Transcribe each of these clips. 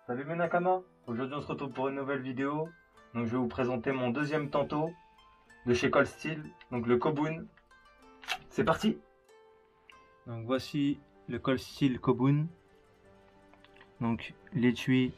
Salut mes Nakama, aujourd'hui on se retrouve pour une nouvelle vidéo. Donc je vais vous présenter mon deuxième tanto de chez Cold Steel, donc le Kobun. C'est parti. Donc voici le Cold Steel Kobun. Donc l'étui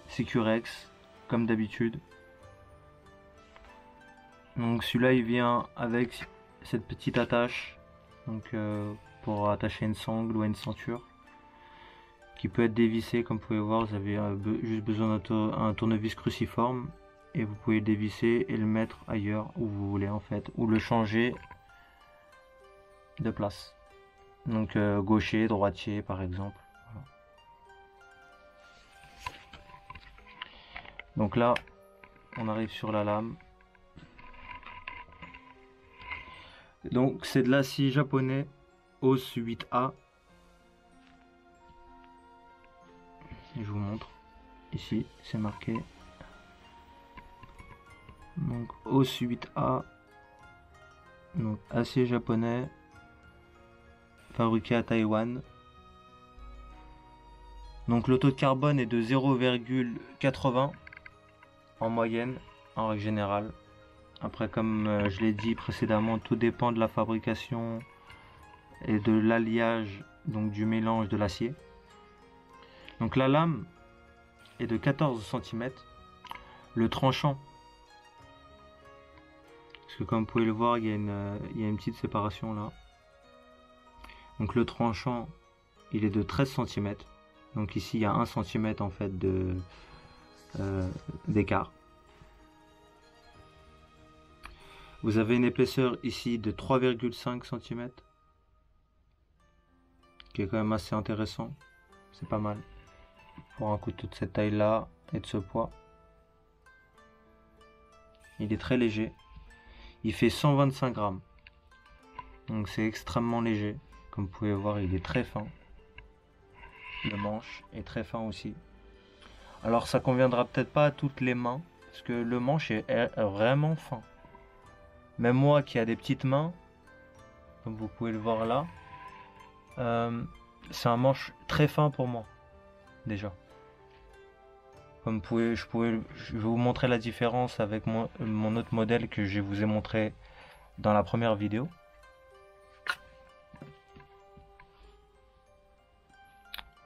Securex comme d'habitude. Donc celui-là il vient avec cette petite attache, donc pour attacher une sangle ou une ceinture, qui peut être dévissé. Comme vous pouvez voir, vous avez juste besoin d'un tournevis cruciforme et vous pouvez le dévisser et le mettre ailleurs où vous voulez en fait, ou le changer de place. Donc gaucher, droitier par exemple. Voilà. Donc là, on arrive sur la lame. Donc c'est de l'acier japonais OS 8A. Je vous montre. Ici, c'est marqué. Donc OS 8A. Donc acier japonais. Fabriqué à Taïwan. Donc le taux de carbone est de 0,80 en moyenne, en règle générale. Après, comme je l'ai dit précédemment, tout dépend de la fabrication et de l'alliage, donc du mélange de l'acier. Donc la lame est de 14 cm. Le tranchant, parce que comme vous pouvez le voir, il y a une petite séparation là. Donc le tranchant, il est de 13 cm. Donc ici, il y a 1 cm en fait d'écart. Vous avez une épaisseur ici de 3,5 cm, qui est quand même assez intéressant. C'est pas mal pour un couteau de cette taille là et de ce poids. Il est très léger. Il fait 125 grammes. Donc c'est extrêmement léger. Comme vous pouvez voir, il est très fin. Le manche est très fin aussi. Alors ça conviendra peut-être pas à toutes les mains, parce que le manche est vraiment fin. Même moi qui a des petites mains, comme vous pouvez le voir là, c'est un manche très fin pour moi, déjà. Comme vous pouvez, je vais vous montrer la différence avec mon autre modèle que je vous ai montré dans la première vidéo.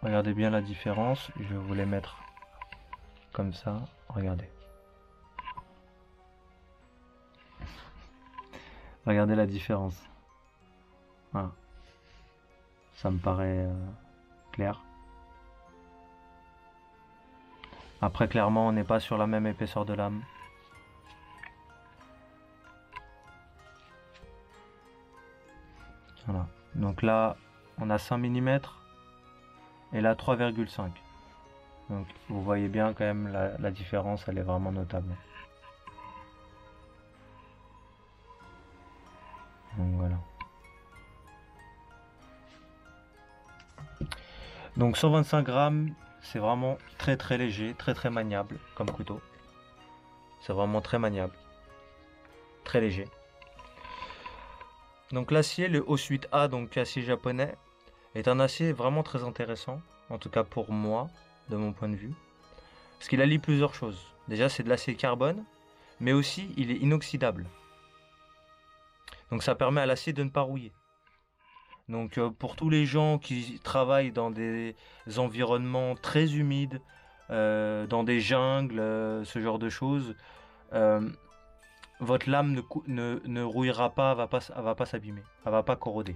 Regardez bien la différence, je vais vous les mettre comme ça, regardez. Regardez la différence. Voilà. Ça me paraît clair. Après, clairement, on n'est pas sur la même épaisseur de lame. Voilà. Donc là, on a 5 mm et là 3,5. Donc vous voyez bien quand même la différence, elle est vraiment notable. Donc voilà. Donc 125 grammes, c'est vraiment très très léger, très très maniable comme couteau. C'est vraiment très maniable, très léger. Donc l'acier, le OS 8A, donc acier japonais, est un acier vraiment très intéressant, en tout cas pour moi, de mon point de vue. Parce qu'il allie plusieurs choses. Déjà, c'est de l'acier carbone, mais aussi il est inoxydable. Donc ça permet à l'acier de ne pas rouiller. Donc pour tous les gens qui travaillent dans des environnements très humides, dans des jungles, ce genre de choses, votre lame ne rouillera pas, elle va pas s'abîmer, elle va pas corroder.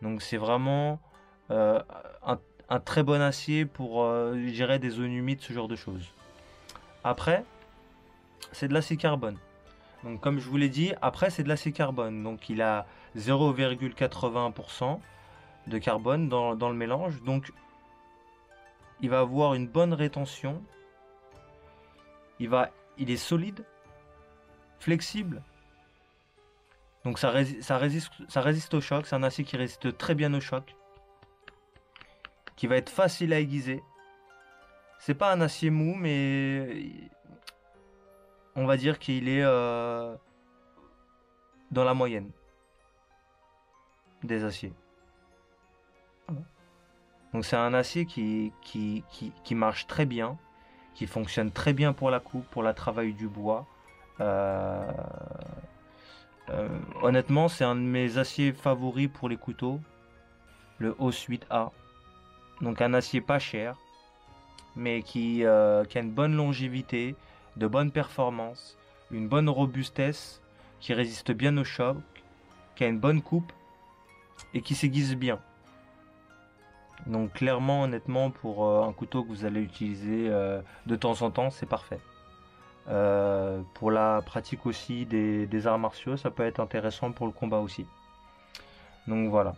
Donc c'est vraiment un très bon acier pour, je dirais, des zones humides, ce genre de choses. Après, c'est de l'acier carbone. Donc comme je vous l'ai dit, après c'est de l'acier carbone. Donc il a 0,80% de carbone dans le mélange. Donc il va avoir une bonne rétention. Il est solide, flexible. Donc ça résiste au choc. C'est un acier qui résiste très bien au choc. Qui va être facile à aiguiser. C'est pas un acier mou, mais on va dire qu'il est dans la moyenne des aciers. Donc c'est un acier qui marche très bien, qui fonctionne très bien pour la coupe, pour la travail du bois. Euh, Honnêtement, c'est un de mes aciers favoris pour les couteaux, le O8A. Donc un acier pas cher, mais qui a une bonne longévité, de bonnes performances, une bonne robustesse, qui résiste bien au choc, qui a une bonne coupe et qui s'aiguise bien. Donc clairement, honnêtement, pour un couteau que vous allez utiliser de temps en temps, c'est parfait. Pour la pratique aussi des arts martiaux, ça peut être intéressant pour le combat aussi. Donc voilà.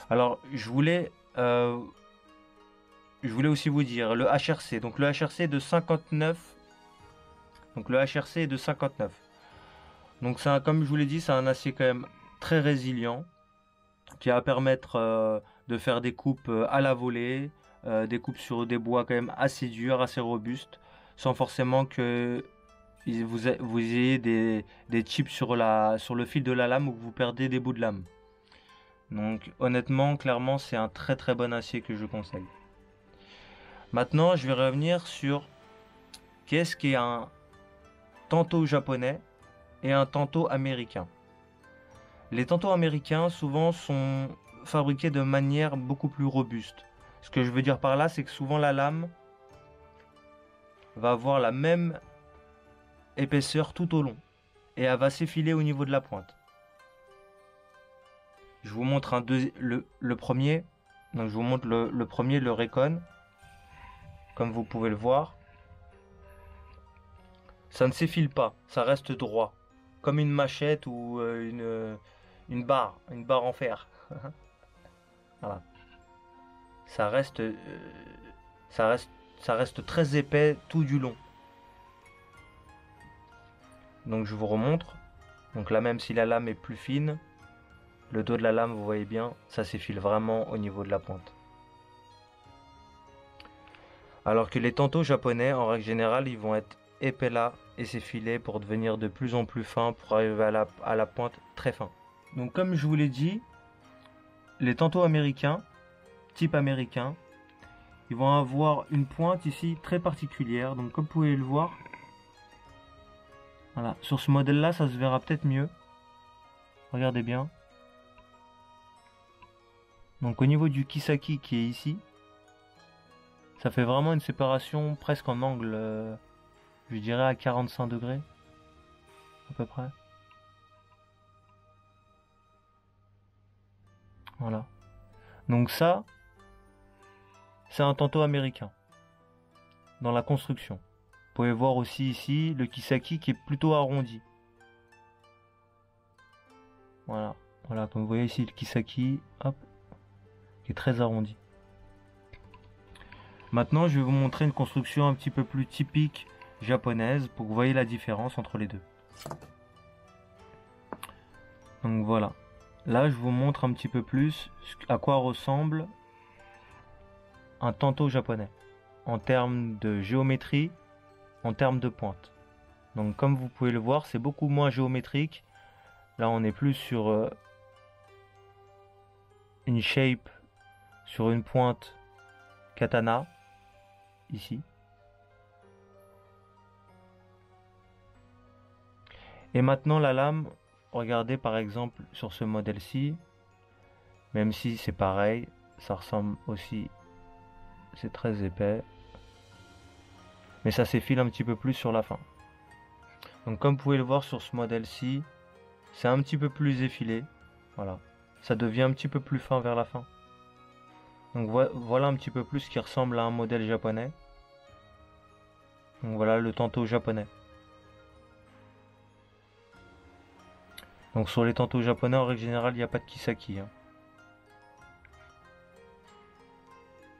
Alors je voulais aussi vous dire le HRC. Donc le HRC est de 59. Donc le HRC est de 59. Donc comme je vous l'ai dit, c'est un acier quand même très résilient qui va permettre de faire des coupes à la volée, des coupes sur des bois quand même assez durs, assez robustes, sans forcément que vous ayez des chips sur le fil de la lame ou que vous perdez des bouts de lame. Donc honnêtement, clairement, c'est un très très bon acier que je conseille. Maintenant, je vais revenir sur qu'est-ce qu'est un tanto japonais et un tanto américain. Les tantos américains souvent sont fabriqués de manière beaucoup plus robuste. Ce que je veux dire par là, c'est que souvent la lame va avoir la même épaisseur tout au long et elle va s'effiler au niveau de la pointe. Je vous montre le premier. Donc je vous montre le premier, le Recon. Comme vous pouvez le voir, ça ne s'effile pas, ça reste droit, comme une machette ou une barre en fer. Voilà. Ça reste, euh, ça reste très épais tout du long. Donc je vous remontre. Donc là, même si la lame est plus fine, le dos de la lame, vous voyez bien, ça s'effile vraiment au niveau de la pointe. Alors que les tantos japonais, en règle générale, ils vont être épais là et s'effiler pour devenir de plus en plus fins pour arriver à la pointe très fin. Donc comme je vous l'ai dit, les tantos américains, type américain, ils vont avoir une pointe ici très particulière. Donc comme vous pouvez le voir, voilà, sur ce modèle là, ça se verra peut-être mieux. Regardez bien. Donc au niveau du Kisaki qui est ici, ça fait vraiment une séparation presque en angle, je dirais à 45 degrés, à peu près. Voilà. Donc ça, c'est un tanto américain, dans la construction. Vous pouvez voir aussi ici le Kisaki qui est plutôt arrondi. Voilà, voilà, comme vous voyez ici le Kisaki, hop, qui est très arrondi. Maintenant, je vais vous montrer une construction un petit peu plus typique japonaise pour que vous voyez la différence entre les deux. Donc voilà. Là, je vous montre un petit peu plus à quoi ressemble un tanto japonais en termes de géométrie, en termes de pointe. Donc comme vous pouvez le voir, c'est beaucoup moins géométrique. Là, on est plus sur une shape, sur une pointe katana, ici. Et maintenant la lame, regardez par exemple sur ce modèle-ci, même si c'est pareil, ça ressemble aussi, c'est très épais, mais ça s'effile un petit peu plus sur la fin. Donc comme vous pouvez le voir sur ce modèle-ci, c'est un petit peu plus effilé, voilà, ça devient un petit peu plus fin vers la fin. Donc voilà un petit peu plus qui ressemble à un modèle japonais. Donc voilà le tanto japonais. Donc sur les tantos japonais, en règle générale, il n'y a pas de Kisaki. Hein.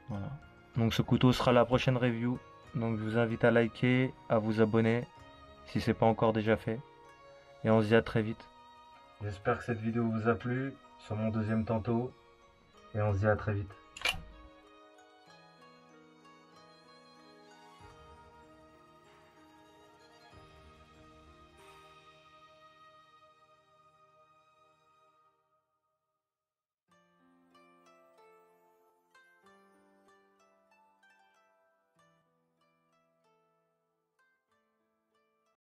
Voilà. Donc ce couteau sera la prochaine review. Donc je vous invite à liker, à vous abonner si ce n'est pas encore déjà fait. Et on se dit à très vite. J'espère que cette vidéo vous a plu sur mon deuxième tanto. Et on se dit à très vite.